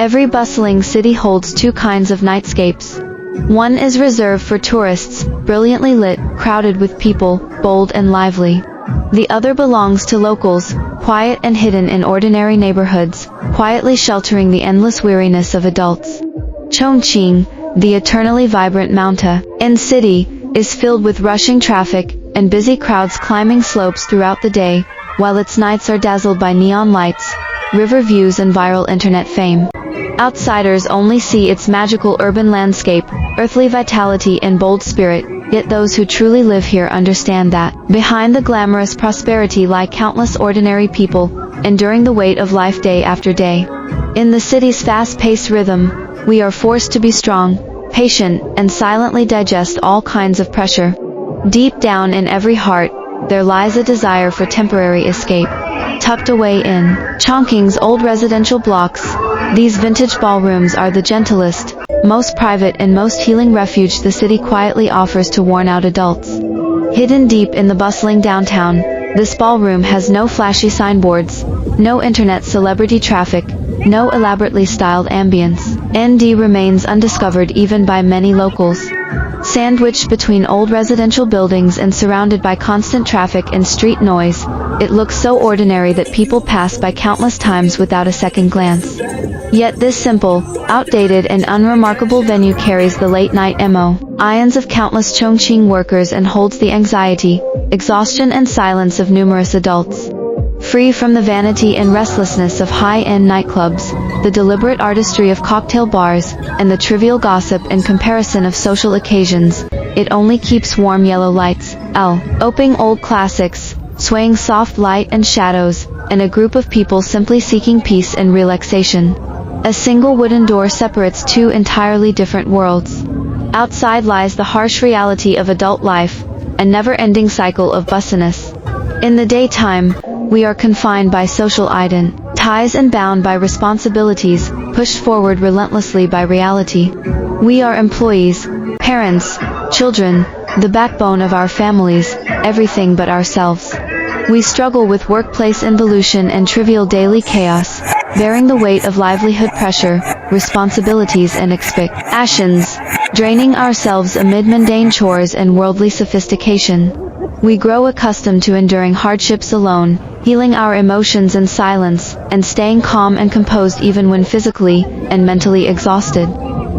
Every bustling city holds two kinds of nightscapes. One is reserved for tourists, brilliantly lit, crowded with people, bold and lively. The other belongs to locals, quiet and hidden in ordinary neighborhoods, quietly sheltering the endless weariness of adults. Chongqing, the eternally vibrant mountain city, is filled with rushing traffic and busy crowds climbing slopes throughout the day, while its nights are dazzled by neon lights, river views and viral internet fame. Outsiders only see its magical urban landscape, earthly vitality and bold spirit, yet those who truly live here understand that behind the glamorous prosperity lie countless ordinary people, enduring the weight of life day after day. In the city's fast-paced rhythm, we are forced to be strong, patient, and silently digest all kinds of pressure. Deep down in every heart, there lies a desire for temporary escape. Tucked away in Chongqing's old residential blocks, these vintage ballrooms are the gentlest, most private and most healing refuge the city quietly offers to worn-out adults. Hidden deep in the bustling downtown, this ballroom has no flashy signboards, no internet celebrity traffic, no elaborately styled ambience. ND remains undiscovered even by many locals. Sandwiched between old residential buildings and surrounded by constant traffic and street noise, it looks so ordinary that people pass by countless times without a second glance. Yet this simple, outdated and unremarkable venue carries the late-night ions of countless Chongqing workers and holds the anxiety, exhaustion and silence of numerous adults. Free from the vanity and restlessness of high-end nightclubs, the deliberate artistry of cocktail bars, and the trivial gossip and comparison of social occasions, it only keeps warm yellow lights, opening old classics, swaying soft light and shadows, and a group of people simply seeking peace and relaxation. A single wooden door separates two entirely different worlds. Outside lies the harsh reality of adult life, a never-ending cycle of busyness. In the daytime, we are confined by social ties and bound by responsibilities, pushed forward relentlessly by reality. We are employees, parents, children, the backbone of our families, everything but ourselves. We struggle with workplace involution and trivial daily chaos, bearing the weight of livelihood pressure, responsibilities and expectations, draining ourselves amid mundane chores and worldly sophistication. We grow accustomed to enduring hardships alone, healing our emotions in silence, and staying calm and composed even when physically and mentally exhausted.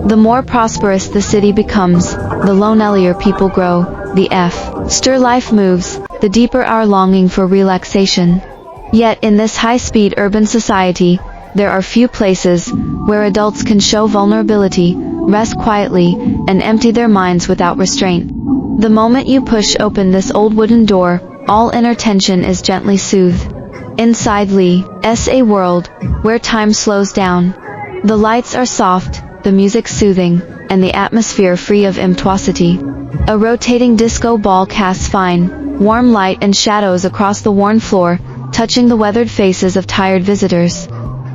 The more prosperous the city becomes, the lonelier people grow, the faster life moves, the deeper our longing for relaxation. Yet in this high-speed urban society, there are few places where adults can show vulnerability, rest quietly, and empty their minds without restraint. The moment you push open this old wooden door, all inner tension is gently soothed. Inside Lee's a world where time slows down. The lights are soft, the music soothing, and the atmosphere free of impetuosity. A rotating disco ball casts fine, warm light and shadows across the worn floor, touching the weathered faces of tired visitors.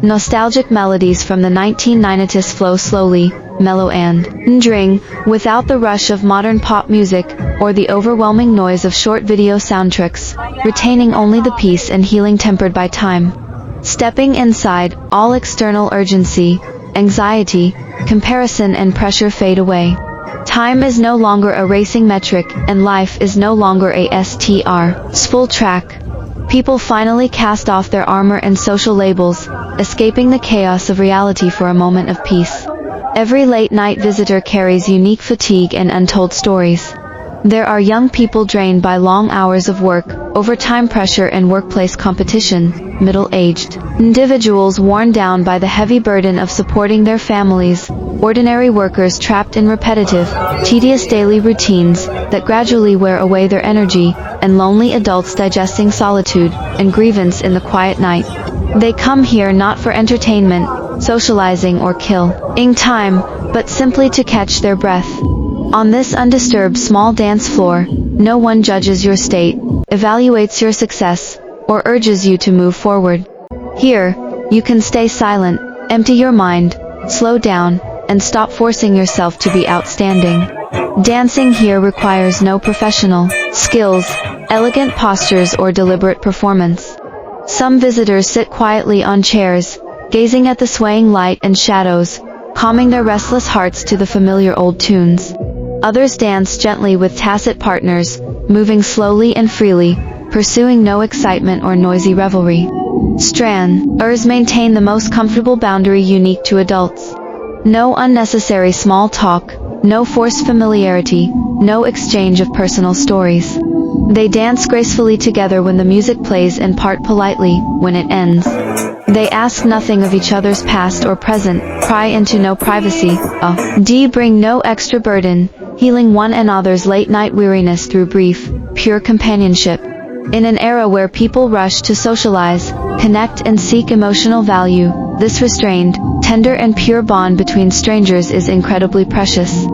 Nostalgic melodies from the 1990s flow slowly, mellow and endearing, without the rush of modern pop music, or the overwhelming noise of short video soundtracks, retaining only the peace and healing tempered by time. Stepping inside, all external urgency, anxiety, comparison and pressure fade away. Time is no longer a racing metric, and life is no longer a full track. People finally cast off their armor and social labels, escaping the chaos of reality for a moment of peace. Every late-night visitor carries unique fatigue and untold stories. There are young people drained by long hours of work, overtime pressure and workplace competition, middle-aged individuals worn down by the heavy burden of supporting their families, ordinary workers trapped in repetitive, tedious daily routines that gradually wear away their energy, and lonely adults digesting solitude and grievance in the quiet night. They come here not for entertainment, socializing or killing time, but simply to catch their breath. On this undisturbed small dance floor, no one judges your state, evaluates your success, or urges you to move forward. Here, you can stay silent, empty your mind, slow down, and stop forcing yourself to be outstanding. Dancing here requires no professional skills, elegant postures or deliberate performance. Some visitors sit quietly on chairs, gazing at the swaying light and shadows, calming their restless hearts to the familiar old tunes. Others dance gently with tacit partners, moving slowly and freely, pursuing no excitement or noisy revelry. Strand-ers maintain the most comfortable boundary unique to adults. No unnecessary small talk, no forced familiarity, no exchange of personal stories. They dance gracefully together when the music plays and part politely when it ends. They ask nothing of each other's past or present, pry into no privacy, bring no extra burden, healing one another's late-night weariness through brief, pure companionship. In an era where people rush to socialize, connect and seek emotional value, this restrained, tender and pure bond between strangers is incredibly precious.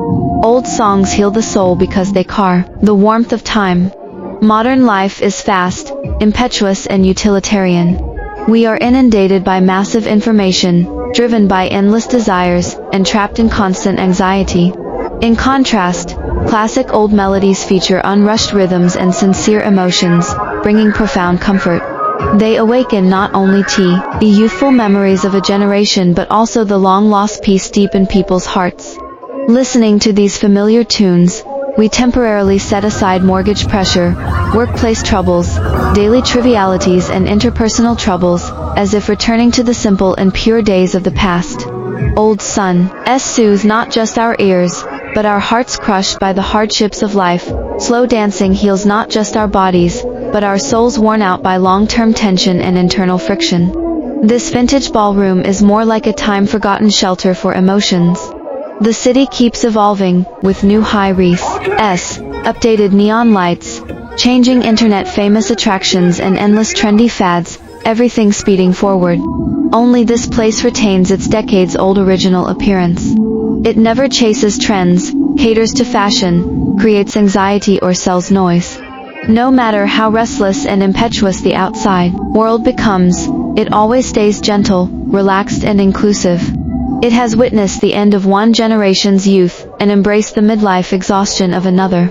Old songs heal the soul because they carry the warmth of time. Modern life is fast, impetuous and utilitarian. We are inundated by massive information, driven by endless desires, and trapped in constant anxiety. In contrast, classic old melodies feature unrushed rhythms and sincere emotions, bringing profound comfort. They awaken not only the youthful memories of a generation but also the long-lost peace deep in people's hearts. Listening to these familiar tunes, we temporarily set aside mortgage pressure, workplace troubles, daily trivialities and interpersonal troubles, as if returning to the simple and pure days of the past. Old songs soothe not just our ears, but our hearts crushed by the hardships of life. Slow dancing heals not just our bodies, but our souls worn out by long-term tension and internal friction. This vintage ballroom is more like a time-forgotten shelter for emotions. The city keeps evolving, with new high-rise, updated neon lights, changing internet-famous attractions and endless trendy fads, everything speeding forward. Only this place retains its decades-old original appearance. It never chases trends, caters to fashion, creates anxiety or sells noise. No matter how restless and impetuous the outside world becomes, it always stays gentle, relaxed and inclusive. It has witnessed the end of one generation's youth and embraced the midlife exhaustion of another.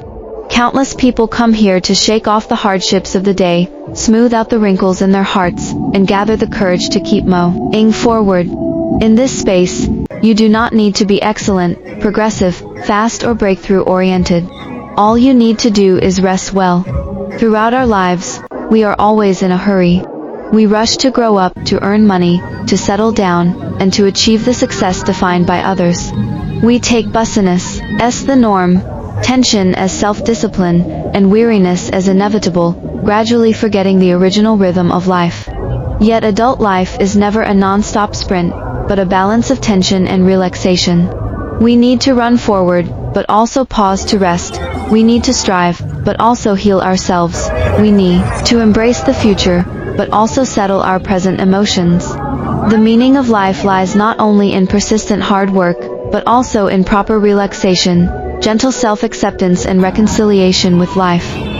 Countless people come here to shake off the hardships of the day, smooth out the wrinkles in their hearts, and gather the courage to keep moving forward. In this space, you do not need to be excellent, progressive, fast or breakthrough-oriented. All you need to do is rest well. Throughout our lives, we are always in a hurry. We rush to grow up, to earn money, to settle down, and to achieve the success defined by others. We take busyness as the norm, tension as self-discipline, and weariness as inevitable, gradually forgetting the original rhythm of life. Yet adult life is never a non-stop sprint, but a balance of tension and relaxation. We need to run forward, but also pause to rest. We need to strive, but also heal ourselves. We need to embrace the future, but also settle our present emotions. The meaning of life lies not only in persistent hard work, but also in proper relaxation, gentle self-acceptance and reconciliation with life.